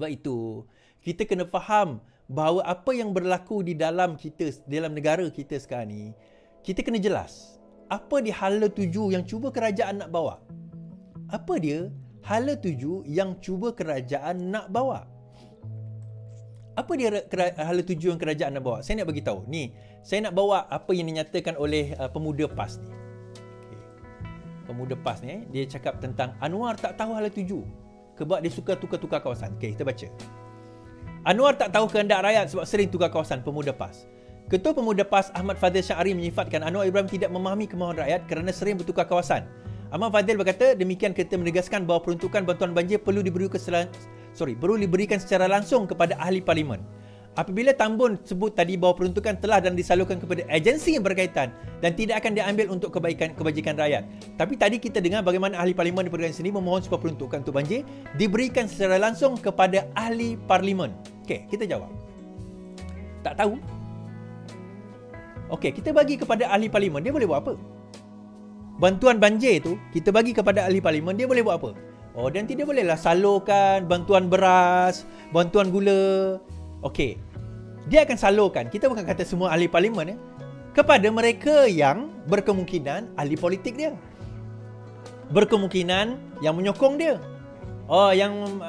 Sebab itu, kita kena faham bahawa apa yang berlaku di dalam negara kita sekarang ni, kita kena jelas. Apa dia hala tuju yang cuba kerajaan nak bawa? Apa dia hala tuju yang cuba kerajaan nak bawa? Apa dia hala tuju yang kerajaan nak bawa? Saya nak bagi tahu. Ni, saya nak bawa apa yang dinyatakan oleh pemuda PAS ni. Okay. Pemuda PAS ni, dia cakap tentang Anwar tak tahu hala tuju sebab dia suka tukar-tukar kawasan. Okey, kita baca. Anwar tak tahu kehendak rakyat sebab sering tukar kawasan, pemuda PAS. Ketua Pemuda PAS Ahmad Fadil Syahari menyifatkan Anwar Ibrahim tidak memahami kemahuan rakyat kerana sering bertukar kawasan. Ahmad Fadil berkata, demikian kita menegaskan bahawa peruntukan bantuan banjir perlu diberikan secara langsung kepada ahli parlimen. Apabila tambun sebut tadi bahawa peruntukan telah dan disalurkan kepada agensi yang berkaitan dan tidak akan diambil untuk kebajikan rakyat. Tapi tadi kita dengar bagaimana ahli parlimen di pergerakan sendiri memohon supaya peruntukan untuk banjir diberikan secara langsung kepada ahli parlimen. Okey, kita jawab. Tak tahu. Okey, kita bagi kepada ahli parlimen, dia boleh buat apa? Bantuan banjir tu, kita bagi kepada ahli parlimen, dia boleh buat apa? Oh, nanti dia bolehlah salurkan bantuan beras, bantuan gula. Okey, dia akan salurkan, kita bukan kata semua ahli parlimen kepada mereka yang berkemungkinan ahli politik dia. Berkemungkinan yang menyokong dia. Oh, yang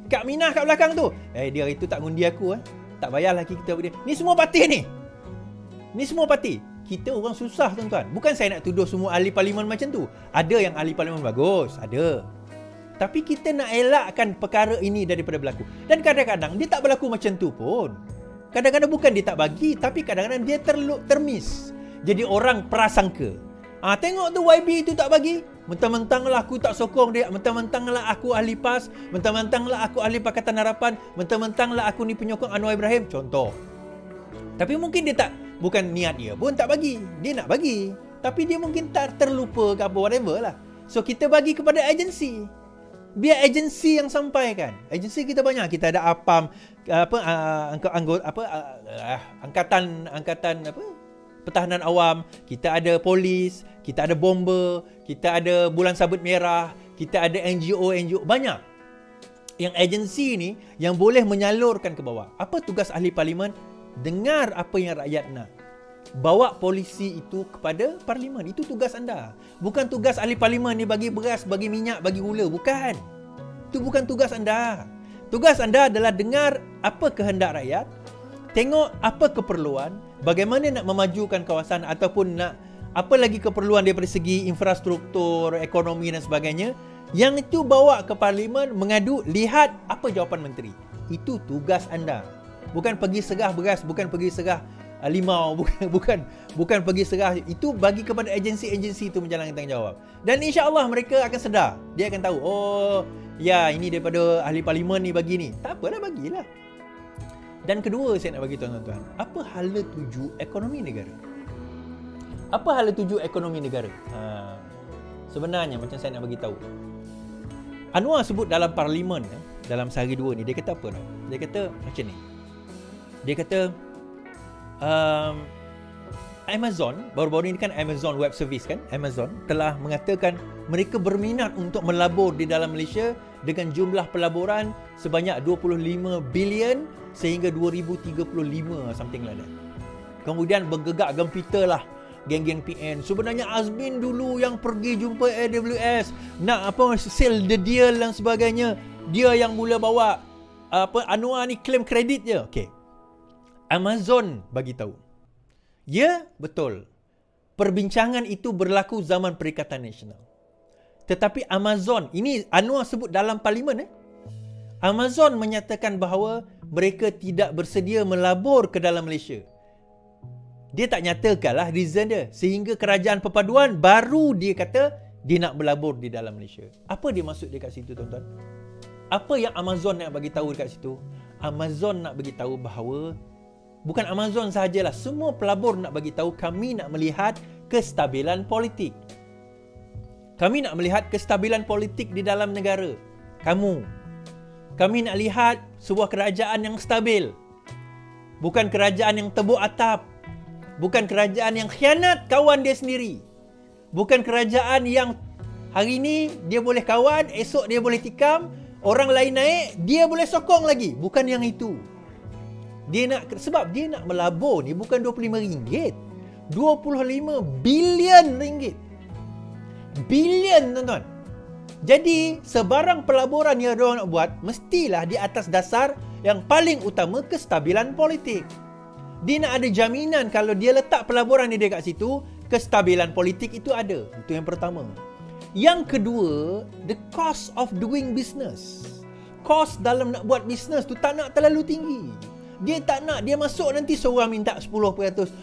Kak Minah kat belakang tu. Dia itu tak ngundi aku. Tak payahlah kita dia. Ni semua parti ni. Ni semua parti. Kita orang susah tuan-tuan. Bukan saya nak tuduh semua ahli parlimen macam tu. Ada yang ahli parlimen bagus, ada. Tapi kita nak elakkan perkara ini daripada berlaku. Dan kadang-kadang dia tak berlaku macam tu pun. Kadang-kadang bukan dia tak bagi, tapi kadang-kadang dia termiss. Jadi orang prasangka. Tengok tu YB tu tak bagi. Mentang-mentanglah aku tak sokong dia. Mentang-mentanglah aku ahli PAS. Mentang-mentanglah aku ahli Pakatan Harapan. Mentang-mentanglah aku ni penyokong Anwar Ibrahim. Contoh. Tapi mungkin dia tak, bukan niat dia pun tak bagi. Dia nak bagi. Tapi dia mungkin tak terlupa ke apa, whatever lah. So, kita bagi kepada agensi. Biar agensi yang sampaikan. Agensi kita banyak. Kita ada APAM, angkatan pertahanan awam, kita ada polis, kita ada bomber, kita ada bulan sabit merah, kita ada NGO banyak. Yang agensi ni yang boleh menyalurkan ke bawah. Apa tugas ahli parlimen? Dengar apa yang rakyat nak. Bawa polisi itu kepada parlimen. Itu tugas anda. Bukan tugas ahli parlimen ni bagi beras, bagi minyak, bagi gula. Bukan. Itu bukan tugas anda. Tugas anda adalah dengar apa kehendak rakyat, tengok apa keperluan, bagaimana nak memajukan kawasan ataupun nak apa lagi keperluan daripada segi infrastruktur, ekonomi dan sebagainya. Yang itu bawa ke parlimen, mengadu, lihat apa jawapan menteri. Itu tugas anda. Bukan pergi serah beras, bukan pergi serah limau, bukan pergi serah. Itu bagi kepada agensi-agensi itu menjalankan tanggungjawab. Dan insya-Allah mereka akan sedar. Dia akan tahu, oh, ya ini daripada ahli parlimen ni bagi ni. Tak apalah, bagilah. Dan kedua saya nak bagi tuan-tuan, apa hala tuju ekonomi negara? Apa hala tuju ekonomi negara? Sebenarnya macam saya nak bagi tahu. Anwar sebut dalam parlimen, dalam sehari dua ni, dia kata apa tau? Dia kata macam ni. Dia kata Amazon, baru-baru ini kan Amazon Web Service kan, Amazon telah mengatakan mereka berminat untuk melabur di dalam Malaysia dengan jumlah pelaburan sebanyak 25 bilion sehingga 2035, something like that. Kemudian bergegak gempita lah geng-geng PN. Sebenarnya Azmin dulu yang pergi jumpa AWS nak seal the deal dan sebagainya. Dia yang mula bawa Anwar ni claim kredit je. Okey. Amazon bagi tahu. Ya, betul. Perbincangan itu berlaku zaman Perikatan Nasional. Tetapi Amazon, ini Anwar sebut dalam parlimen Amazon menyatakan bahawa mereka tidak bersedia melabur ke dalam Malaysia. Dia tak nyatakanlah reason dia. Sehingga kerajaan perpaduan baru dia kata dia nak melabur di dalam Malaysia. Apa dia maksud dia kat situ tuan-tuan? Apa yang Amazon nak bagi tahu dekat situ? Amazon nak bagi tahu bahawa bukan Amazon sahajalah, semua pelabur nak bagi tahu kami nak melihat kestabilan politik. Kami nak melihat kestabilan politik di dalam negara. Kami nak lihat sebuah kerajaan yang stabil. Bukan kerajaan yang tebuk atap. Bukan kerajaan yang khianat kawan dia sendiri. Bukan kerajaan yang hari ni dia boleh kawan, esok dia boleh tikam. Orang lain naik, dia boleh sokong lagi. Bukan yang itu. Sebab dia nak melabur ni bukan RM25. 25 bilion ringgit. Bilion, tuan-tuan. Jadi, sebarang pelaburan yang diorang nak buat, mestilah di atas dasar yang paling utama, kestabilan politik. Dia nak ada jaminan kalau dia letak pelaburan dia dekat situ, kestabilan politik itu ada. Itu yang pertama. Yang kedua, the cost of doing business. Kos dalam nak buat bisnes tu tak nak terlalu tinggi. Dia tak nak, dia masuk nanti seorang minta 10%,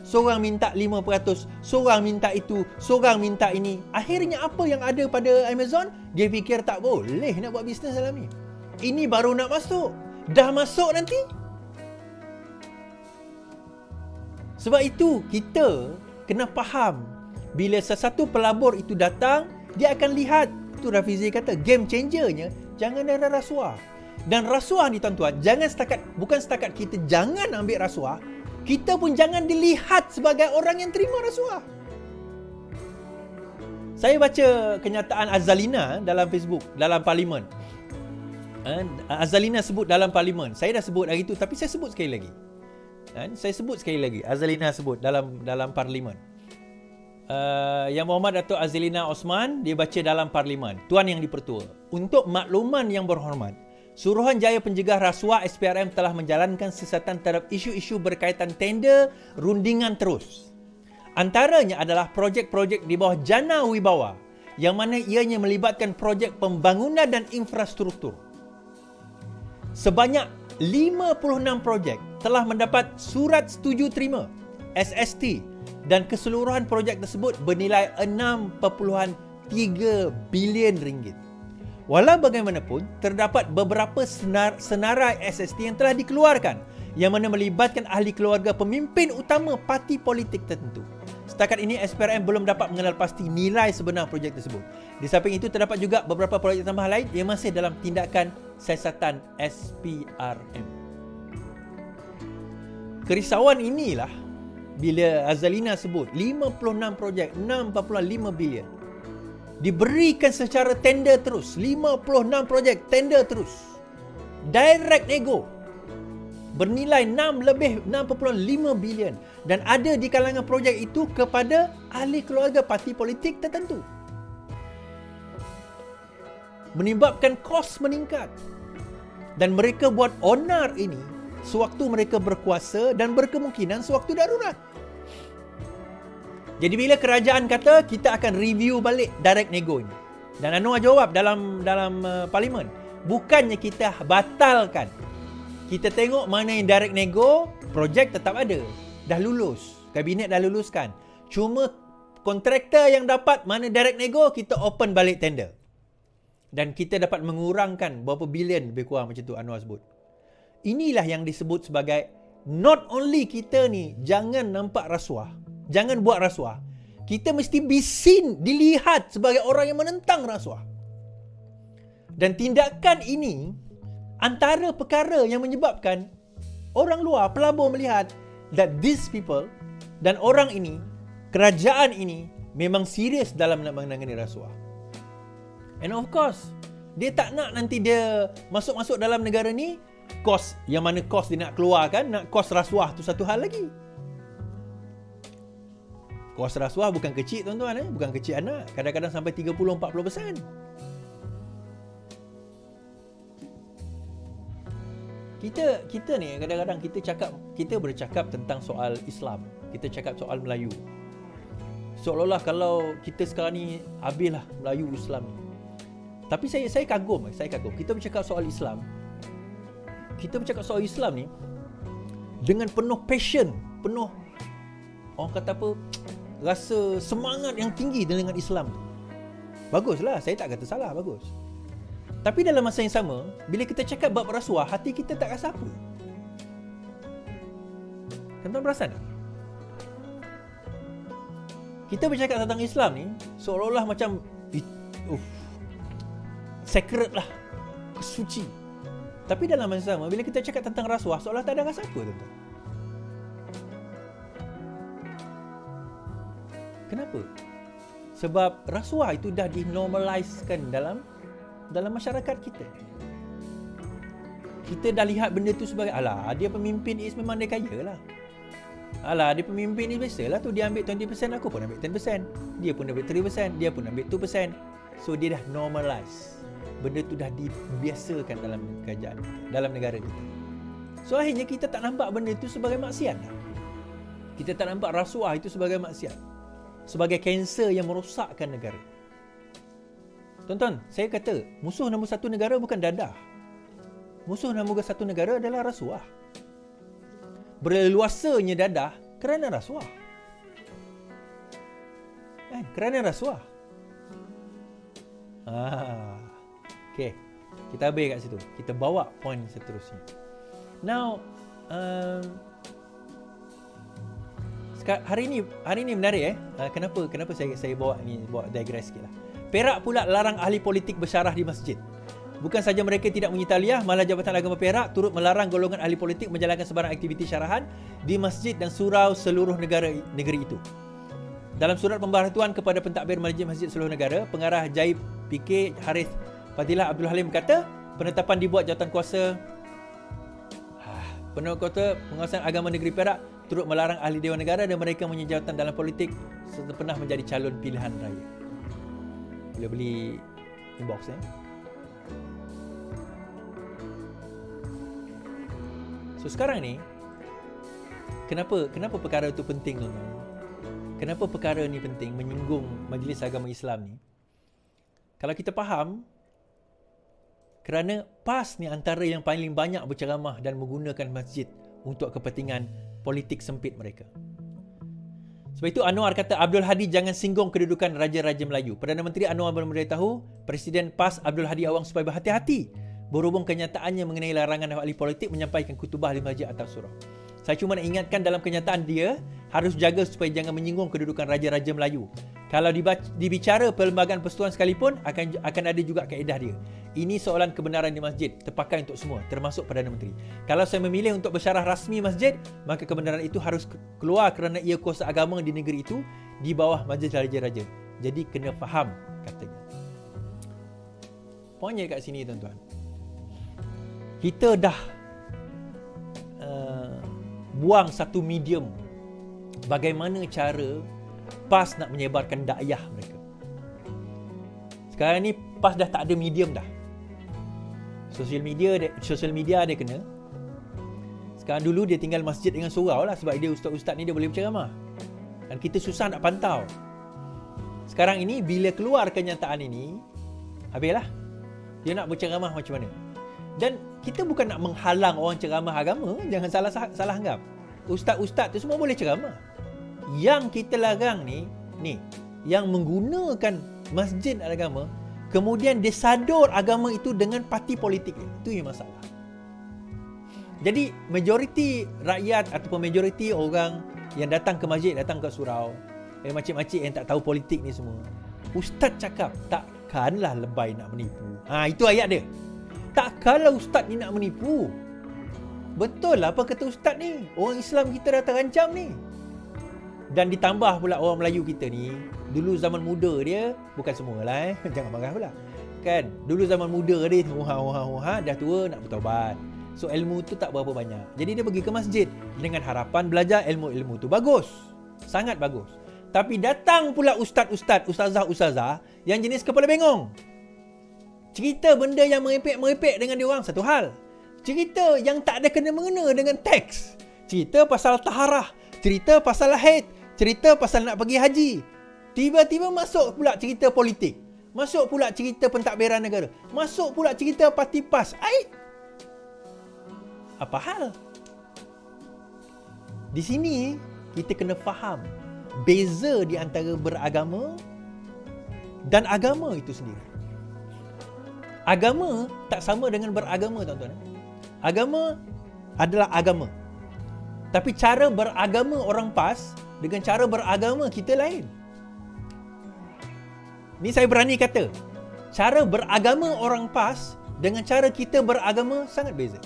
seorang minta 5%, seorang minta itu, seorang minta ini. Akhirnya apa yang ada pada Amazon? Dia fikir tak boleh nak buat bisnes dalam ni. Ini baru nak masuk. Dah masuk nanti. Sebab itu kita kena faham, bila sesuatu pelabur itu datang, dia akan lihat, tu Rafizi kata, game changernya jangan ada rasuah. Dan rasuah ni tuan-tuan, bukan setakat kita jangan ambil rasuah, kita pun jangan dilihat sebagai orang yang terima rasuah. Saya baca kenyataan Azalina dalam Facebook, dalam parlimen. Azalina sebut dalam parlimen. Saya dah sebut hari itu, tapi saya sebut sekali lagi. Saya sebut sekali lagi. Azalina sebut dalam parlimen. Yang Muhammad Datuk Azalina Osman, dia baca dalam parlimen. Tuan Yang di-Pertua, untuk makluman yang berhormat, Suruhanjaya Pencegah Rasuah SPRM telah menjalankan siasatan terhadap isu-isu berkaitan tender rundingan terus. Antaranya adalah projek-projek di bawah Jana Wibawa, yang mana ianya melibatkan projek pembangunan dan infrastruktur. Sebanyak 56 projek telah mendapat surat setuju terima SST, dan keseluruhan projek tersebut bernilai 6.3 bilion ringgit. Walau bagaimanapun, terdapat beberapa senarai SST yang telah dikeluarkan, yang mana melibatkan ahli keluarga pemimpin utama parti politik tertentu. Setakat ini, SPRM belum dapat mengenal pasti nilai sebenar projek tersebut. Di samping itu, terdapat juga beberapa projek tambahan lain yang masih dalam tindakan siasatan SPRM. Kerisauan inilah bila Azalina sebut 56 projek, 6.5 bilion. Diberikan secara tender terus. 56 projek tender terus. Direct nego. Bernilai 6.5 bilion. Dan ada di kalangan projek itu kepada ahli keluarga parti politik tertentu. Menyebabkan kos meningkat. Dan mereka buat onar ini sewaktu mereka berkuasa dan berkemungkinan sewaktu darurat. Jadi bila kerajaan kata kita akan review balik direct nego ni, dan Anwar jawab dalam parlimen, bukannya kita batalkan. Kita tengok mana yang direct nego, projek tetap ada. Dah lulus, kabinet dah luluskan. Cuma kontraktor yang dapat mana direct nego, kita open balik tender. Dan kita dapat mengurangkan berapa bilion lebih kurang macam tu Anwar sebut. Inilah yang disebut sebagai, not only kita ni jangan nampak rasuah, jangan buat rasuah, kita mesti dilihat sebagai orang yang menentang rasuah. Dan tindakan ini antara perkara yang menyebabkan orang luar, pelabur melihat that these people dan orang ini, kerajaan ini memang serius dalam nak menangani rasuah. And of course, dia tak nak nanti dia masuk dalam negara ni, kos, yang mana kos dia nak keluarkan, nak kos rasuah tu satu hal lagi. Kos rasuah bukan kecil tuan-tuan, bukan kecil anak. Kadang-kadang sampai 30-40%. Kita ni kadang-kadang kita bercakap tentang soal Islam. Kita cakap soal Melayu. Seolah-olah kalau kita sekarang ni habislah Melayu Islam ni. Tapi saya kagum. Kita bercakap soal Islam. Kita bercakap soal Islam ni dengan penuh passion, penuh orang kata apa, rasa semangat yang tinggi dengan Islam tu. Baguslah, saya tak kata salah, bagus. Tapi dalam masa yang sama, bila kita cakap bab rasuah, hati kita tak rasa apa. Tuan-tuan perasan tak? Kita bercakap tentang Islam ni seolah-olah macam sacred lah, suci. Tapi dalam masa sama, bila kita cakap tentang rasuah, seolah tak ada rasa apa, tuan-tuan. Kenapa? Sebab rasuah itu dah dinormalizekan dalam masyarakat kita. kita dah lihat benda tu sebagai, alah, dia pemimpin is memang dia kaya lah. Alah, dia pemimpin ni biasalah tu, dia ambil 20%, aku pun ambil 10%. Dia pun ambil 3%, dia pun ambil 2%. So dia dah normalize. Benda tu dah dibiasakan dalam kerajaan, dalam negara kita. So akhirnya kita tak nampak benda tu sebagai maksiat dah. Kita tak nampak rasuah itu sebagai maksiat, sebagai kanser yang merosakkan negara. Tuan-tuan, saya kata musuh nombor satu negara bukan dadah. Musuh nombor satu negara adalah rasuah. Berleluasanya dadah kerana rasuah. Kerana rasuah. Okay, kita habis kat situ. Kita bawa poin seterusnya. Now, hari ini menarik Kenapa saya bawa digress sikit lah. Perak pula larang ahli politik bersyarah di masjid. Bukan saja mereka tidak menyita taliah, malah Jabatan Agama Perak turut melarang golongan ahli politik menjalankan sebarang aktiviti syarahan di masjid dan surau seluruh negeri itu. Dalam surat pemberitahuan kepada pentadbir masjid seluruh negara, pengarah Jaib PK Harith Fadilah Abdul Halim berkata, penetapan dibuat jawatankuasa penguasaan agama negeri Perak turut melarang ahli Dewan Negara dan mereka mempunyai jawatan dalam politik serta pernah menjadi calon pilihan raya. Boleh beli inbox So sekarang ni, kenapa perkara itu penting, tuan-tuan? Kenapa perkara ni penting, menyinggung Majlis Agama Islam ni? Kalau kita faham, kerana PAS ni antara yang paling banyak berceramah dan menggunakan masjid untuk kepentingan politik sempit mereka. Sebab itu Anwar kata, Abdul Hadi jangan singgung kedudukan Raja-Raja Melayu. Perdana Menteri Anwar memberitahu Presiden PAS Abdul Hadi Awang supaya berhati-hati berhubung kenyataannya mengenai larangan ahli politik menyampaikan kutubah di Masjid Atas Surau. Saya cuma nak ingatkan dalam kenyataan dia harus jaga supaya jangan menyinggung kedudukan Raja-Raja Melayu. Kalau dibicara Perlembagaan Persekutuan sekalipun, akan ada juga kaedah dia. Ini soalan kebenaran di masjid, terpakai untuk semua, termasuk Perdana Menteri. Kalau saya memilih untuk bersyarah rasmi masjid, maka kebenaran itu harus keluar kerana ia kuasa agama di negeri itu di bawah Majlis Raja-Raja. Jadi kena faham, katanya. Poinnya kat sini, tuan-tuan. Kita dah buang satu medium bagaimana cara PAS nak menyebarkan dakwah mereka. Sekarang ni PAS dah tak ada medium dah. Social media dia kena. Sekarang dulu dia tinggal masjid dengan surau lah, sebab dia ustaz-ustaz ni dia boleh berceramah. Dan kita susah nak pantau. Sekarang ini bila keluar kenyataan ini, habislah. Dia nak berceramah macam mana. Dan kita bukan nak menghalang orang ceramah agama, jangan salah anggap. Ustaz-ustaz tu semua boleh ceramah. Yang kita larang ni yang menggunakan masjid agama, kemudian disadur agama itu dengan parti politik. Itu yang masalah. Jadi majoriti rakyat ataupun majoriti orang yang datang ke masjid, datang ke surau, makcik-makcik yang tak tahu politik ni semua, ustaz cakap takkanlah lebay nak menipu. Itu ayat dia. Takkanlah ustaz ni nak menipu. Betul lah apa kata ustaz ni. Orang Islam kita dah terancam ni. Dan ditambah pula orang Melayu kita ni, dulu zaman muda dia, bukan semualah jangan marah pula. Kan, dulu zaman muda dia dah tua nak bertaubat. So ilmu tu tak berapa banyak. Jadi dia pergi ke masjid dengan harapan belajar ilmu-ilmu tu. Bagus. Sangat bagus. Tapi datang pula ustaz-ustaz, ustazah-ustazah yang jenis kepala bengong. Cerita benda yang merepek-merepek dengan dia orang satu hal. Cerita yang tak ada kena-mengena dengan teks. Cerita pasal taharah, cerita pasal haid, cerita pasal nak pergi haji. Tiba-tiba masuk pula cerita politik. Masuk pula cerita pentadbiran negara. Masuk pula cerita parti PAS. Apa hal? Di sini kita kena faham beza di antara beragama dan agama itu sendiri. Agama tak sama dengan beragama, tuan-tuan. Agama adalah agama. Tapi cara beragama orang PAS dengan cara beragama kita lain. Ni saya berani kata, cara beragama orang PAS dengan cara kita beragama sangat beza.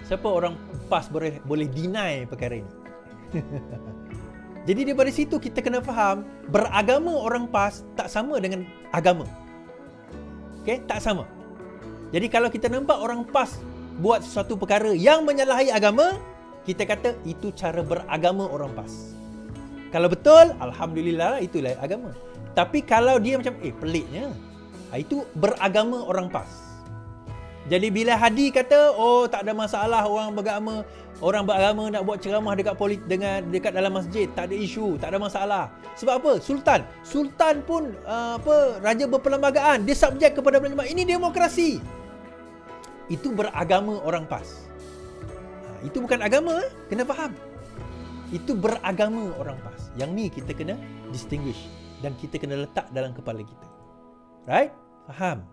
Siapa orang PAS boleh deny perkara ini? Jadi daripada situ kita kena faham, beragama orang PAS tak sama dengan agama. Okay? Tak sama. Jadi kalau kita nampak orang PAS buat sesuatu perkara yang menyalahi agama, kita kata itu cara beragama orang PAS. Kalau betul, alhamdulillah, itulah agama. Tapi kalau dia macam peliknya, itu beragama orang PAS. Jadi bila Hadi kata, tak ada masalah orang beragama nak buat ceramah dekat dalam masjid, tak ada isu, tak ada masalah. Sebab apa? Sultan pun raja berperlembagaan, dia subjek kepada perlembagaan. Ini demokrasi. Itu beragama orang PAS. Itu bukan agama, kena faham. Itu beragama orang PAS. Yang ni kita kena distinguish dan kita kena letak dalam kepala kita. Right? Faham?